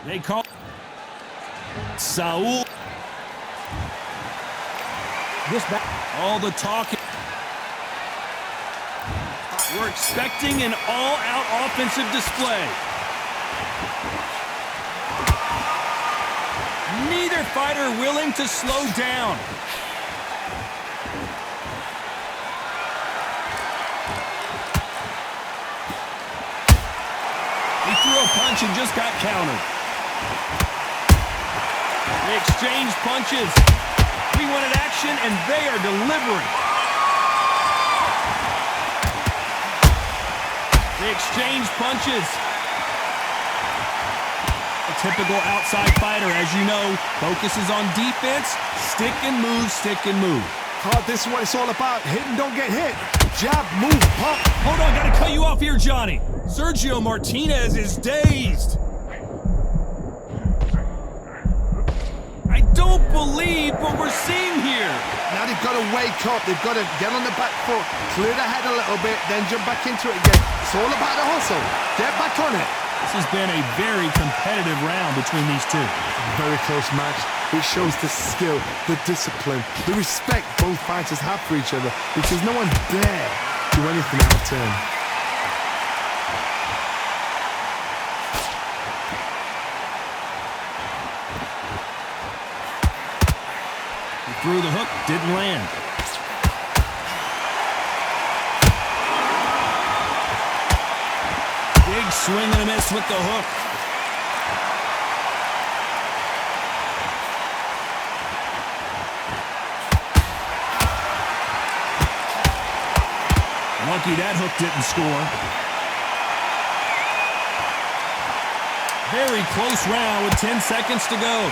They call Saul. This back. All the talking. We're expecting an all-out offensive display. Neither fighter willing to slow down. He threw a punch and just got countered. They exchange punches. We wanted action, and they are delivering. They exchange punches. A typical outside fighter, as you know, focuses on defense, stick and move, stick and move. Todd, this is what it's all about. Hit and don't get hit. Jab, move, pump. Hold on, gotta cut you off here, Johnny. Sergio Martinez is dazed. I don't believe what we're seeing here. Now they've got to wake up. They've got to get on the back foot, clear the head a little bit, then jump back into it again. It's all about the hustle. Get back on it. This has been a very competitive round between these two. Very close match. It shows the skill, the discipline, the respect both fighters have for each other, because no one dare do anything out of turn. He threw the hook, didn't land. Big swing and a miss with the hook. Lucky that hook didn't score. Very close round with 10 seconds to go.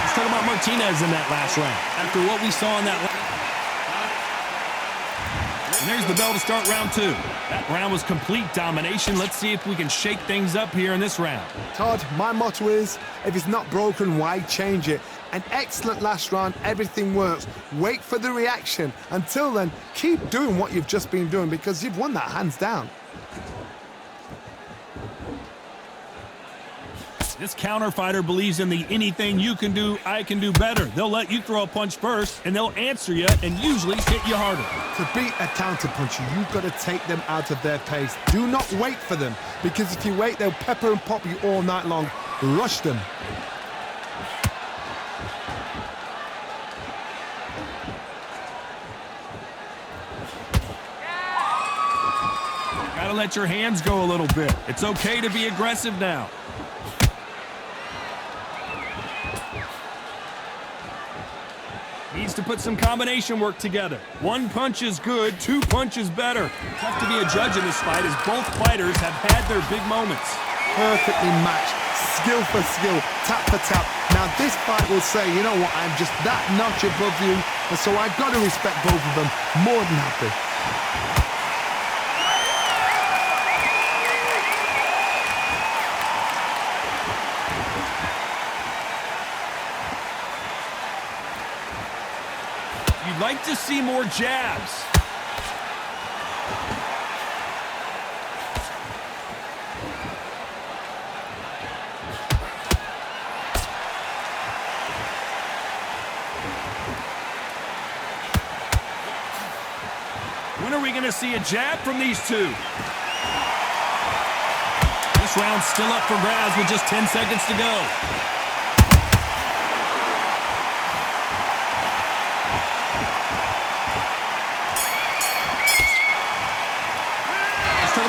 Let's talk about Martinez in that last round. After what we saw in that last round. And there's the bell to start round two. That round was complete domination. Let's see if we can shake things up here in this round. Todd, my motto is, if it's not broken, why change it? An excellent last round, everything works. Wait for the reaction. Until then, keep doing what you've just been doing, because you've won that hands down. This counter fighter believes in the anything you can do, I can do better. They'll let you throw a punch first, and they'll answer you and usually hit you harder. To beat a counter puncher, you've got to take them out of their pace. Do not wait for them, because if you wait, they'll pepper and pop you all night long. Rush them. Gotta let your hands go a little bit. It's okay to be aggressive now. Needs to put some combination work together. One punch is good, two punches better. Tough to be a judge in this fight, as both fighters have had their big moments. Perfectly matched, skill for skill, tap for tap. Now this fight will say, you know what, I'm just that notch above you, and so I've got to respect both of them. More than happy. You'd like to see more jabs. When are we going to see a jab from these two? This round's still up for grabs with just 10 seconds to go.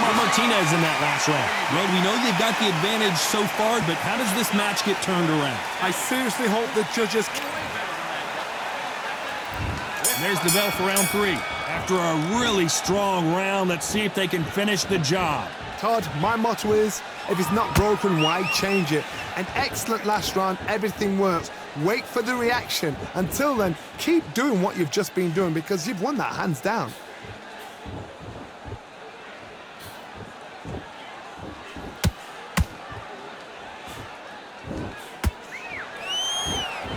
Martinez in that last round. Well, we know they've got the advantage so far, but how does this match get turned around? I seriously hope the judges... And there's the bell for round three. After a really strong round, let's see if they can finish the job. Todd, my motto is, if it's not broken, why change it? An excellent last round, everything works. Wait for the reaction. Until then, keep doing what you've just been doing, because you've won that hands down.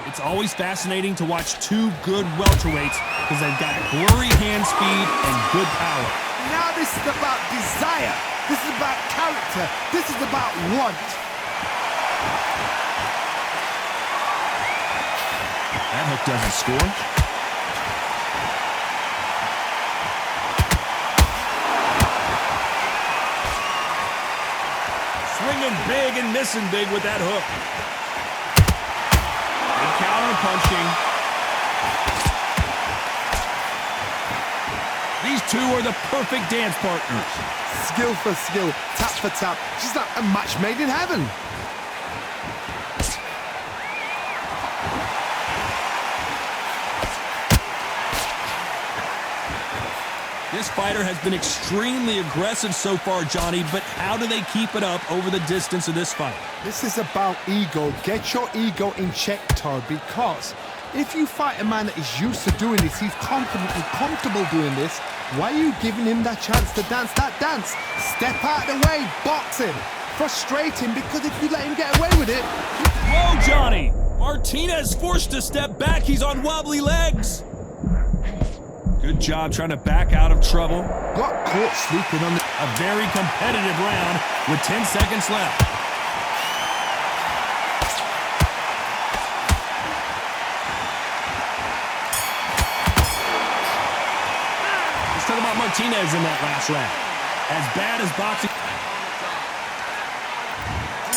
It's always fascinating to watch two good welterweights because they've got blurry hand speed and good power. Now this is about desire. This is about character. This is about want. That hook doesn't score. Swinging big and missing big with that hook. Good counter punching. These two are the perfect dance partners. Skill for skill, tap for tap. Just like a match made in heaven. This fighter has been extremely aggressive so far, Johnny, but how do they keep it up over the distance of this fight? This is about ego. Get your ego in check, Todd, because if you fight a man that is used to doing this, he's confident and comfortable doing this, why are you giving him that chance to dance that dance? Step out of the way, box him. Frustrate him, because if you let him get away with it... Whoa, Johnny! Martinez forced to step back. He's on wobbly legs. Good job trying to back out of trouble. Got caught sleeping on the... A very competitive round with 10 seconds left. Let's talk about Martinez in that last round. As bad as boxing.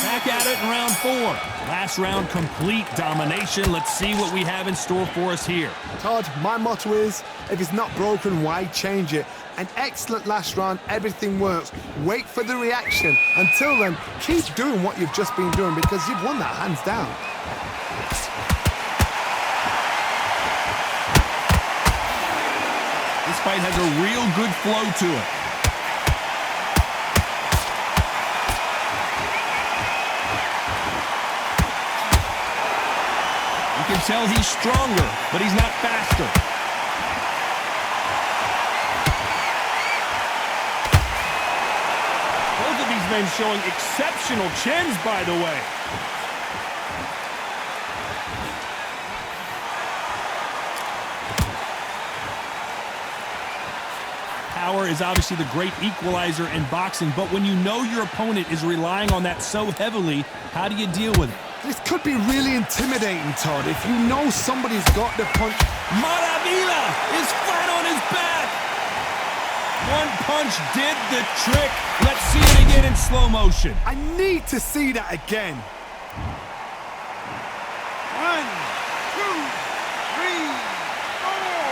Back at it in round 4. Last round, complete domination. Let's see what we have in store for us here. Todd, my motto is, if it's not broken, why change it? An excellent last round, everything works. Wait for the reaction. Until then, keep doing what you've just been doing because you've won that hands down. This fight has a real good flow to it. You can tell he's stronger, but he's not faster. Both of these men showing exceptional chins, by the way. Power is obviously the great equalizer in boxing, but when you know your opponent is relying on that so heavily, how do you deal with it? This could be really intimidating, Todd, if you know somebody's got the punch. Maravilla is flat on his back. One punch did the trick. Let's see it again in slow motion. I need to see that again. 1, 2, 3, 4.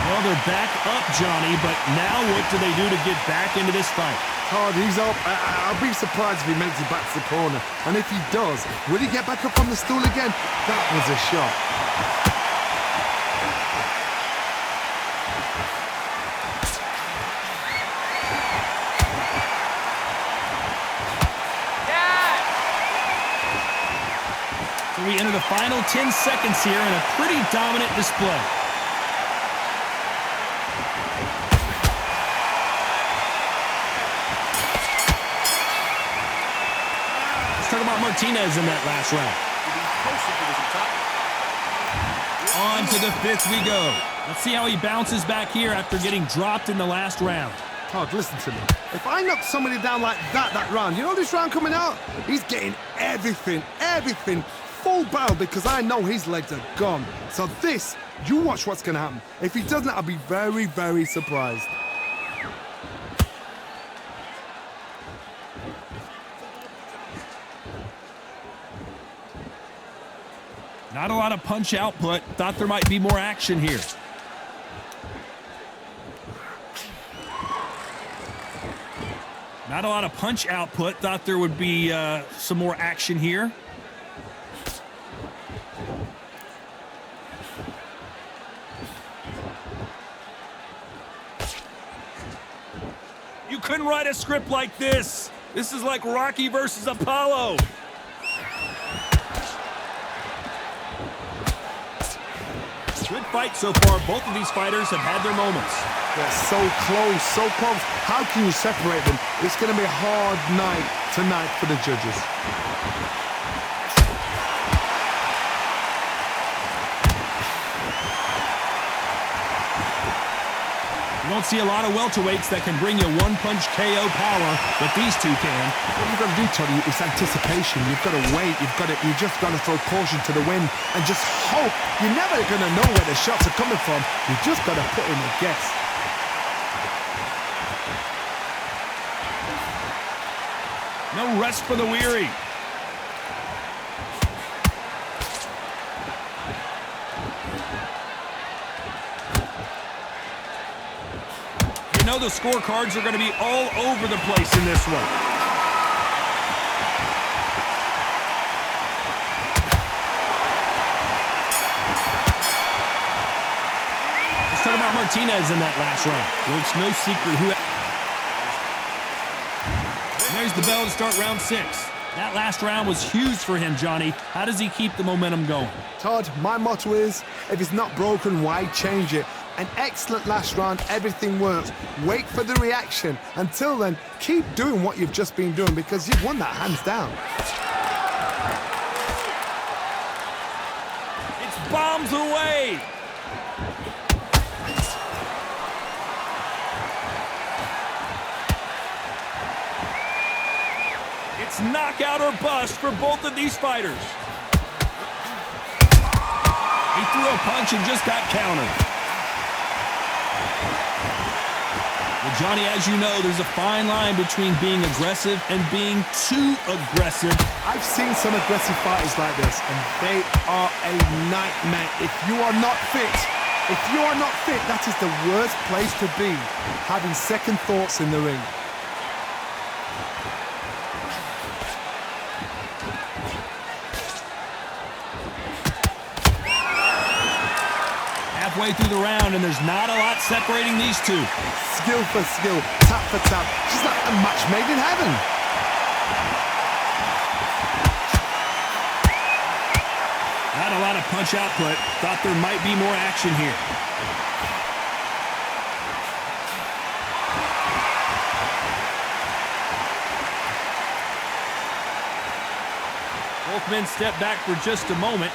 Well, they're back up, Johnny, but now what do they do to get back into this fight? Todd, he's up. I'll be surprised if he makes it back to the corner. And if he does, will he get back up on the stool again? That was a shot. So we enter the final 10 seconds here in a pretty dominant display. Talk about Martinez in that last round. On to the 5th we go. Let's see how he bounces back here after getting dropped in the last round. Todd, listen to me. If I knock somebody down like that round, you know this round coming out? He's getting everything, full barrel because I know his legs are gone. So this, you watch what's going to happen. If he doesn't, I'll be very, very surprised. Not a lot of punch output. Thought there might be more action here. Not a lot of punch output. Thought there would be some more action here. You couldn't write a script like this. This is like Rocky versus Apollo. Good fight so far. Both of these fighters have had their moments. They're so close, so close. How can you separate them? It's going to be a hard night tonight for the judges. You don't see a lot of welterweights that can bring you one-punch KO power, but these two can. What you've got to do, Toddy, is anticipation. You've got to wait. You just got to throw caution to the wind and just hope. You're never going to know where the shots are coming from. You just got to put in a guess. No rest for the weary. You know the scorecards are going to be all over the place in this one. Let's talk about Martinez in that last round. Well, it's no secret who... There's the bell to start round 6. That last round was huge for him, Johnny. How does he keep the momentum going? Todd, my motto is, if it's not broken, why change it? An excellent last round, everything works. Wait for the reaction. Until then, keep doing what you've just been doing because you've won that hands down. It's bombs away. It's knockout or bust for both of these fighters. He threw a punch and just got countered. Well, Johnny, as you know, there's a fine line between being aggressive and being too aggressive. I've seen some aggressive fighters like this, and they are a nightmare. If you are not fit, that is the worst place to be, having second thoughts in the ring. Halfway through the round, and there's not a lot separating these two. Skill for skill, tap for tap. She's like a match made in heaven. Not a lot of punch output. Thought there might be more action here. Both men step back for just a moment.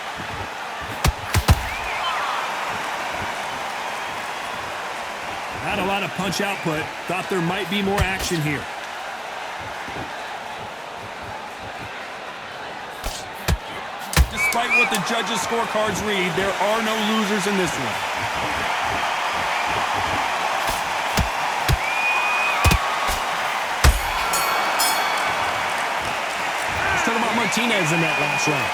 Not a lot of punch output. Thought there might be more action here. Despite what the judges' scorecards read, there are no losers in this one. Let's talk about Martinez in that last round.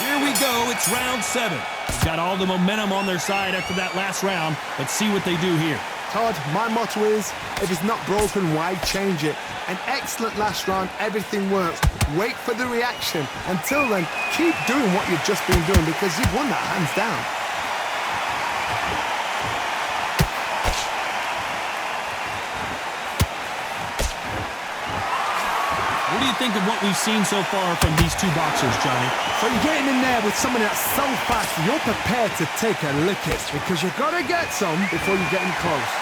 Here we go. It's round 7. Got all the momentum on their side after that last round. Let's see what they do here. Todd, my motto is, if it's not broken, why change it? An excellent last round, everything works. Wait for the reaction. Until then, keep doing what you've just been doing because you've won that hands down. What do you think of what we've seen so far from these two boxers, Johnny? So you're getting in there with somebody that's so fast, you're prepared to take a licking because you've got to get some before you get in close.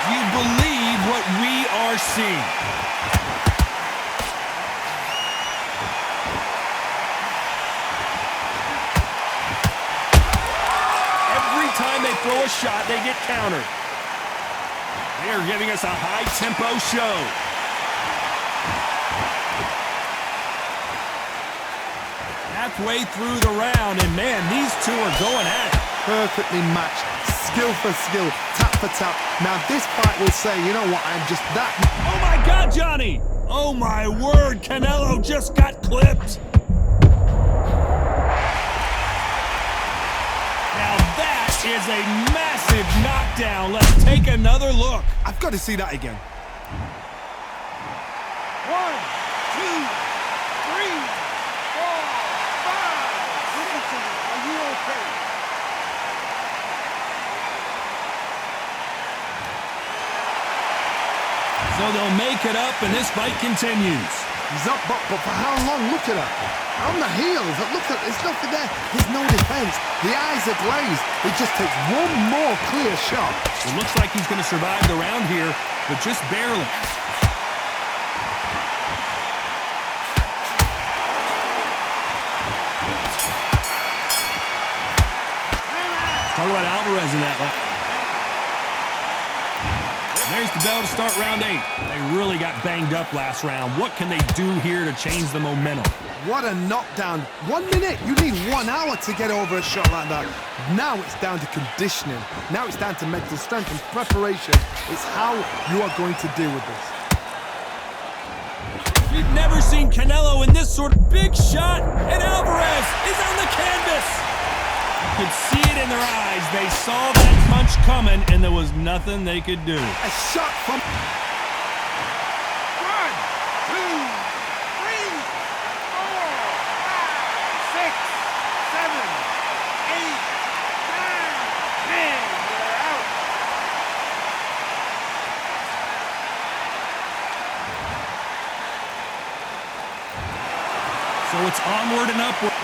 Do you believe what we are seeing? Every time they throw a shot, they get countered. They are giving us a high-tempo show. Halfway through the round, and man, these two are going at it. Perfectly matched, skill for skill, tap for tap. Now this fight will say, you know what, I'm just that... Oh my God, Johnny! Oh my word, Canelo just got clipped. Now that is a massive knockdown. Let's take another look. I've got to see that again. 1, 2, 3, 4, 5. Listen, are you okay? So they'll make it up, and this fight continues. He's up, but for how long? Look at that. On the heels, look at, there's nothing there. There's no defense. The eyes are glazed. It just takes one more clear shot. It looks like he's going to survive the round here, but just barely. Talk about Alvarez in that one. There's the bell to start round 8. They really got banged up last round. What can they do here to change the momentum? What a knockdown. 1 minute. You need 1 hour to get over a shot like that. Now it's down to conditioning. Now it's down to mental strength and preparation. It's how you are going to deal with this. You've never seen Canelo in this sort of big shot, and Alvarez is on the canvas. You could see it in their eyes. They saw that punch coming, and there was nothing they could do. A shot from... 1, 2, 3, 4, 5, 6, 7, 8, 9, 10. You're out. So it's onward and upward.